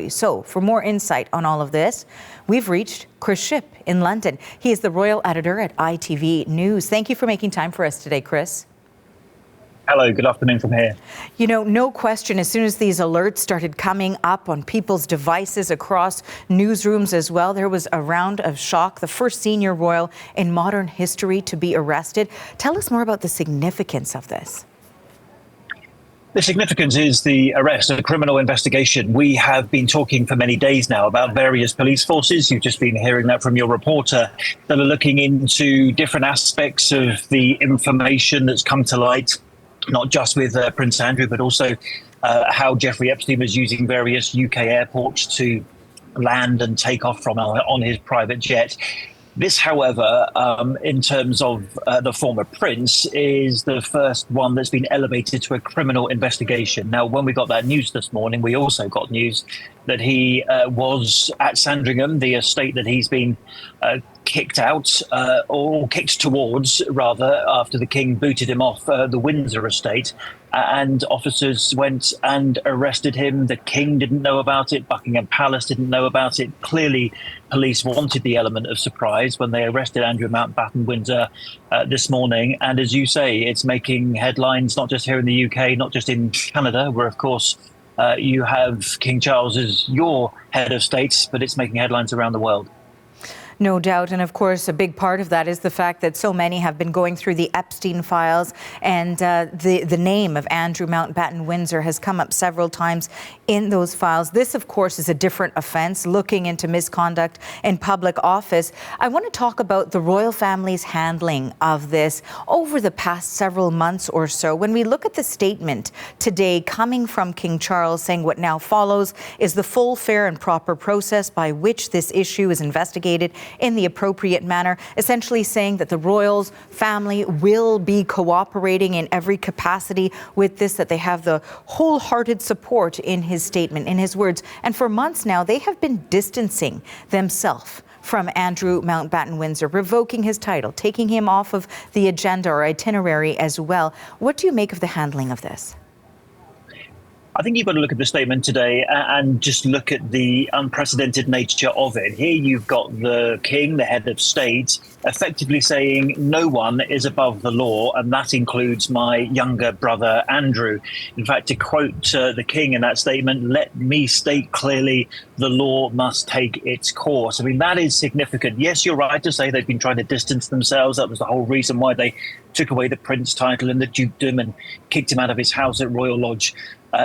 So, for more insight on all of this, we've reached Chris Shipp in London. He is the royal editor at ITV News. Thank you for making time for us today, Chris. Hello, good afternoon from here. You know, no question, as soon as these alerts started coming up on people's devices across newsrooms as well, there was a round of shock. The first senior royal in modern history to be arrested. Tell us more about the significance of this. The significance is the arrest, a criminal investigation. We have been talking for many days now about various police forces. You've just been hearing that from your reporter, that are looking into different aspects of the information that's come to light, not just with Prince Andrew, but also how Jeffrey Epstein was using various UK airports to land and take off from on his private jet. This, however, in terms of the former prince, is the first one that's been elevated to a criminal investigation. Now, when we got that news this morning, we also got news that he was at Sandringham, the estate that he's been kicked out, or kicked towards, rather, after the king booted him off the Windsor estate. And officers went and arrested him. The king didn't know about it. Buckingham Palace didn't know about it. Clearly, police wanted the element of surprise when they arrested Andrew Mountbatten-Windsor this morning. And as you say, it's making headlines, not just here in the UK, not just in Canada, where, of course, you have King Charles as your head of state, but it's making headlines around the world. No doubt. And of course, a big part of that is the fact that so many have been going through the Epstein files, and the name of Andrew Mountbatten-Windsor has come up several times in those files. This, of course, is a different offense, looking into misconduct in public office. I want to talk about the royal family's handling of this over the past several months or so. When we look at the statement today coming from King Charles saying what now follows is the full, fair and proper process by which this issue is investigated in the appropriate manner, essentially saying that the royals family will be cooperating in every capacity with this, that they have the wholehearted support in his statement, in his words. And for months now, they have been distancing themselves from Andrew Mountbatten-Windsor, revoking his title, taking him off of the agenda or itinerary as well. What do you make of the handling of this? I think you've got to look at the statement today and just look at the unprecedented nature of it. Here you've got the king, the head of state, effectively saying no one is above the law, and that includes my younger brother, Andrew. In fact, to quote the king in that statement, "Let me state clearly, the law must take its course." I mean, that is significant. Yes, you're right to say they've been trying to distance themselves. That was the whole reason why they took away the prince title and the dukedom and kicked him out of his house at Royal Lodge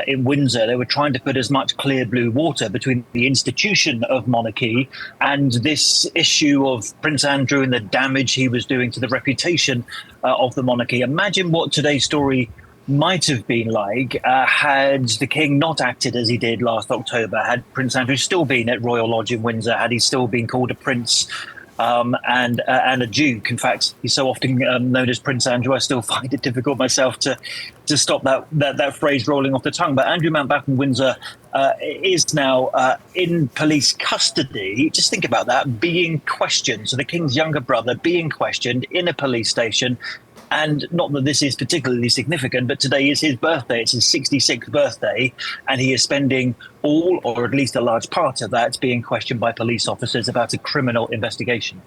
in Windsor. They were trying to put as much clear blue water between the institution of monarchy and this issue of Prince Andrew and the damage he was doing to the reputation of the monarchy. Imagine what today's story might have been like had the king not acted as he did last October, had Prince Andrew still been at Royal Lodge in Windsor, had he still been called a prince and a duke. In fact, he's so often known as Prince Andrew, I still find it difficult myself to stop that phrase rolling off the tongue. But Andrew Mountbatten-Windsor is now in police custody. Just think about that, being questioned. So the king's younger brother being questioned in a police station. And not that this is particularly significant, but today is his birthday. It's his 66th birthday, and he is spending all, or at least a large part of that, being questioned by police officers about a criminal investigation.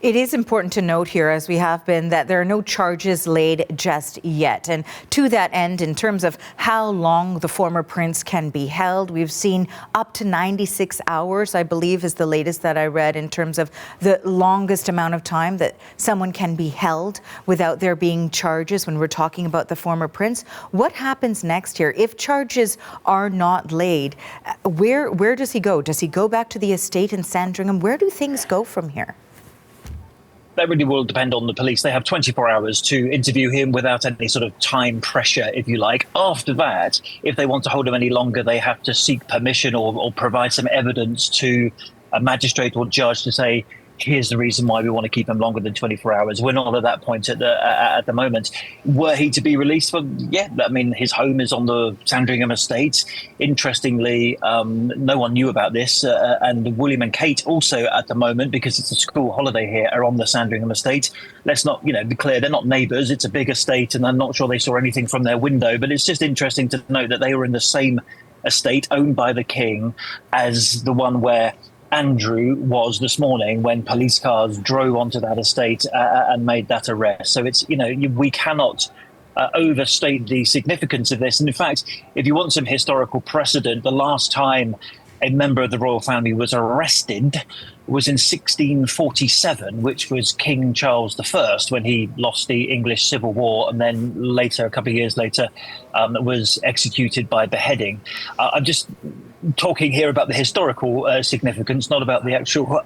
It is important to note here, as we have been, that there are no charges laid just yet. And to that end, in terms of how long the former prince can be held, we've seen up to 96 hours, I believe, is the latest that I read, in terms of the longest amount of time that someone can be held without there being charges when we're talking about the former prince. What happens next here? If charges are not laid, where does he go? Does he go back to the estate in Sandringham? Where do things go from here? That really will depend on the police. They have 24 hours to interview him without any sort of time pressure, if you like. After that, if they want to hold him any longer, they have to seek permission or provide some evidence to a magistrate or judge to say, here's the reason why we want to keep him longer than 24 hours. We're not at that point at the moment. Were he to be released, well, yeah, I mean, his home is on the Sandringham estate. Interestingly, no one knew about this. And William and Kate also at the moment, because it's a school holiday here, are on the Sandringham estate. Let's not, be clear, they're not neighbours. It's a big estate, and I'm not sure they saw anything from their window. But it's just interesting to note that they were in the same estate owned by the King as the one where Andrew was this morning when police cars drove onto that estate and made that arrest. So it's, we cannot overstate the significance of this. And in fact, if you want some historical precedent, the last time a member of the royal family was arrested was in 1647, which was King Charles I, when he lost the English Civil War, and then later, a couple of years later, was executed by beheading. I'm just talking here about the historical significance, not about the actual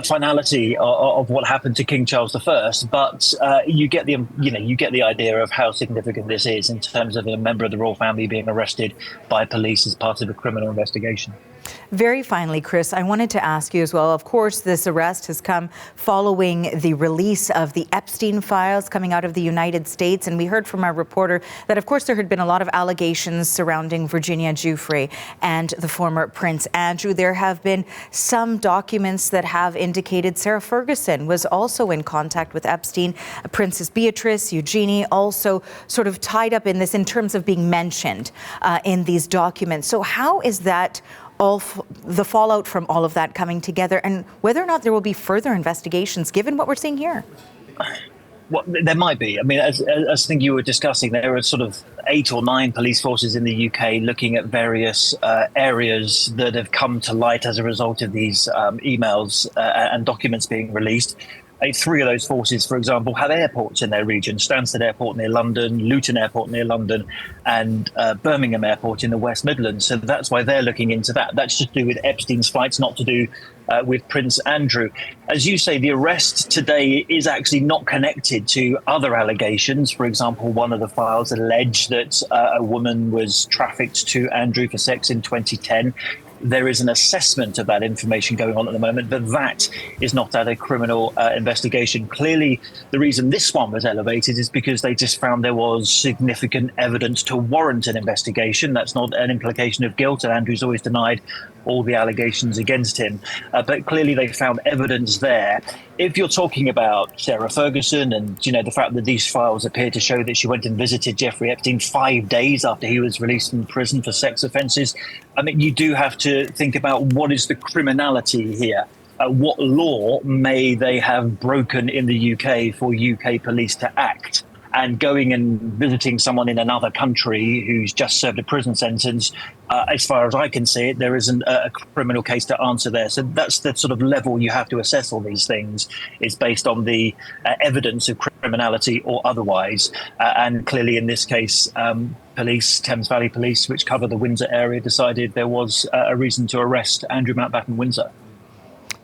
finality of what happened to King Charles I. But you get the idea of how significant this is in terms of a member of the royal family being arrested by police as part of a criminal investigation. Very finally, Chris, I wanted to ask you as well. Of course, this arrest has come following the release of the Epstein files coming out of the United States. And we heard from our reporter that, of course, there had been a lot of allegations surrounding Virginia Giuffre and the former Prince Andrew. There have been some documents that have indicated Sarah Ferguson was also in contact with Epstein. Princess Beatrice, Eugenie, also sort of tied up in this in terms of being mentioned in these documents. So how is that the fallout from all of that coming together, and whether or not there will be further investigations given what we're seeing here? Well, there might be. I mean, as I think you were discussing, there are sort of 8 or 9 police forces in the UK looking at various areas that have come to light as a result of these emails and documents being released. 3 of those forces, for example, have airports in their region: Stansted Airport near London, Luton Airport near London, and Birmingham Airport in the West Midlands. So that's why they're looking into that. That's just to do with Epstein's flights, not to do with Prince Andrew. As you say, the arrest today is actually not connected to other allegations. For example, one of the files alleged that a woman was trafficked to Andrew for sex in 2010. There is an assessment of that information going on at the moment, but that is not at a criminal investigation. Clearly, the reason this one was elevated is because they just found there was significant evidence to warrant an investigation. That's not an implication of guilt, and Andrew's always denied all the allegations against him. But clearly they found evidence there. If you're talking about Sarah Ferguson and, the fact that these files appear to show that she went and visited Jeffrey Epstein 5 days after he was released from prison for sex offences, I mean, you do have to think about what is the criminality here. What law may they have broken in the UK for UK police to act? And going and visiting someone in another country who's just served a prison sentence, as far as I can see it, there isn't a criminal case to answer there. So that's the sort of level you have to assess all these things, is based on the evidence of criminality or otherwise. And clearly in this case, police, Thames Valley Police, which cover the Windsor area, decided there was a reason to arrest Andrew Mountbatten-Windsor.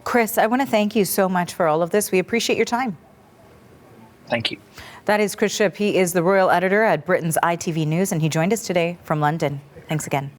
Chris, I want to thank you so much for all of this. We appreciate your time. Thank you. That is Chris Shipp. He is the royal editor at Britain's ITV News, and he joined us today from London. Thanks again.